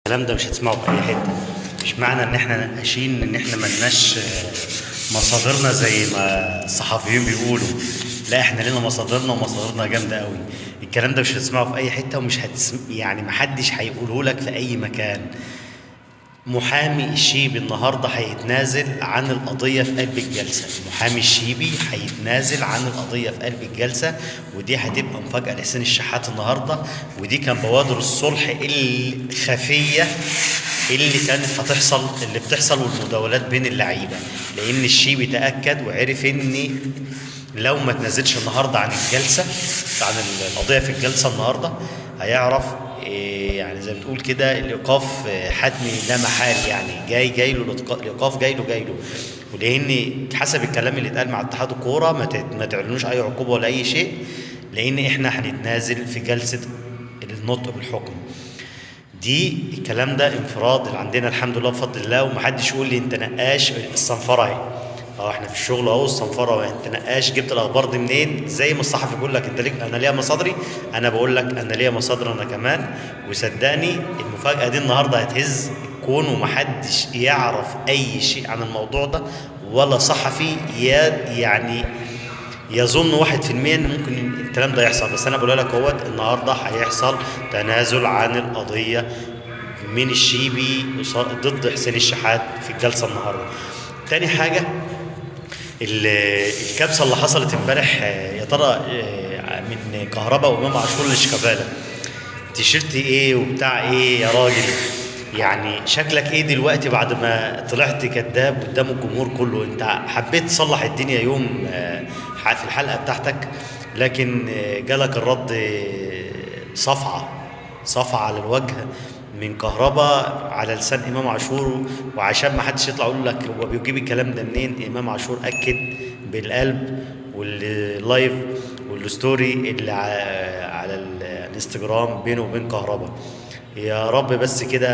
الكلام ده مش هتسمعه في اي حته. مش معنى ان احنا نقاشين ان احنا ملناش مصادرنا زي ما الصحفيين بيقولوا. لا، احنا لنا مصادرنا ومصادرنا جامده قوي. الكلام ده مش هتسمعه في اي حته ومش يعني محدش هيقوله لك في اي مكان. محامي الشيبي النهارده هيتنازل عن القضيه في قلب الجلسه. محامي الشيبي هيتنازل عن القضيه في قلب الجلسه، ودي هتبقى مفاجاه لحسين الشحات النهارده. ودي كان بوادر الصلح الخفيه اللي كانت هتحصل، اللي بتحصل، والمداولات بين اللعيبه. لان الشيبي تاكد وعرف ان لو ما تنزلش النهارده عن الجلسه، عن القضيه في الجلسه النهارده، هيعرف يعني زي ما بتقول كده الايقاف حتمي لا محال. يعني جاي له الايقاف، جاي له. ولان حسب الكلام اللي اتقال مع اتحاد الكوره ما تعلنوش اي عقوبه ولا اي شيء، لان احنا هنتنازل في جلسه النطق بالحكم. دي الكلام ده انفراد اللي عندنا الحمد لله بفضل الله. ومحدش يقول لي انت نقاش الصنفره اهي. احنا في الشغل اهو الصنفره، انت نقاش جبت الاخبار دي منين؟ زي ما الصحفي بيقول لك انت ليك، انا ليا مصادري، انا بقول لك انا ليا مصادر انا كمان. وصدقني المفاجاه دي النهارده هتهز الكون، ومحدش يعرف اي شيء عن الموضوع ده، ولا صحفي يعني يظن 1% ان ممكن الكلام ده يحصل. بس انا بقول لك اهوت النهارده هيحصل تنازل عن القضيه من الشيبي ضد حسين الشحات في الجلسه النهارده. تاني حاجه، الكبسه اللي حصلت امبارح، يا ترى من كهربا وامام عاشور لشيكابالا، تيشيرت ايه وبتاع ايه يا راجل؟ يعني شكلك ايه دلوقتي بعد ما طلعت كذاب قدام الجمهور كله؟ انت حبيت تصلح الدنيا يوم في الحلقه بتاعتك، لكن جالك الرد صفعه على الوجه من كهربا على لسان امام عاشور. وعشان ما حدش يطلع يقول لك هو بيجيب الكلام ده منين، امام عاشور اكد بالقلب واللايف والستوري اللي على الانستجرام بينه وبين كهربا. يا رب بس كده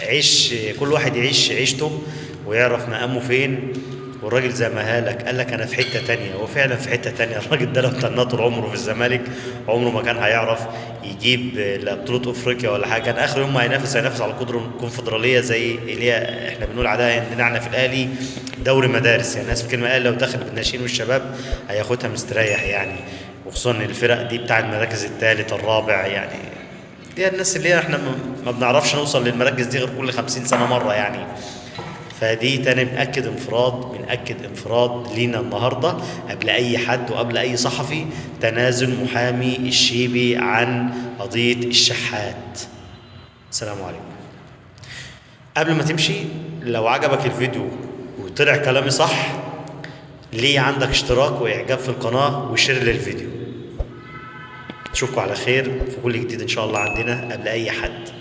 عيش، كل واحد يعيش عيشته ويعرف مقامه فين. والراجل زي ما قال لك انا في حته تانية. هو فعلا في حته تانية. الراجل ده لو تناه طول عمره في الزمالك عمره ما كان هيعرف يجيب لا بطوله افريقيا ولا حاجه. كان اخر يوم ما هينافس على الكونفدراليه، زي اللي هي احنا بنقول عليها عندنا احنا في الاهلي دوري مدارس. يعني الناس في كلمه قال لو دخل بالناشئين والشباب هياخدها مستريح يعني. وخصوصا الفرق دي بتاع المراكز الثالث الرابع، يعني دي الناس اللي احنا ما بنعرفش نوصل للمراكز دي غير كل 50 سنه مره يعني. فدي تاني بنأكد انفراد لينا النهارده قبل اي حد وقبل اي صحفي، تنازل محامي الشيبي عن قضيه الشحات. السلام عليكم. قبل ما تمشي، لو عجبك الفيديو وطلع كلامي صح، ليه عندك اشتراك واعجاب في القناه وشير للفيديو. اشوفكم على خير في كل جديد ان شاء الله عندنا قبل اي حد.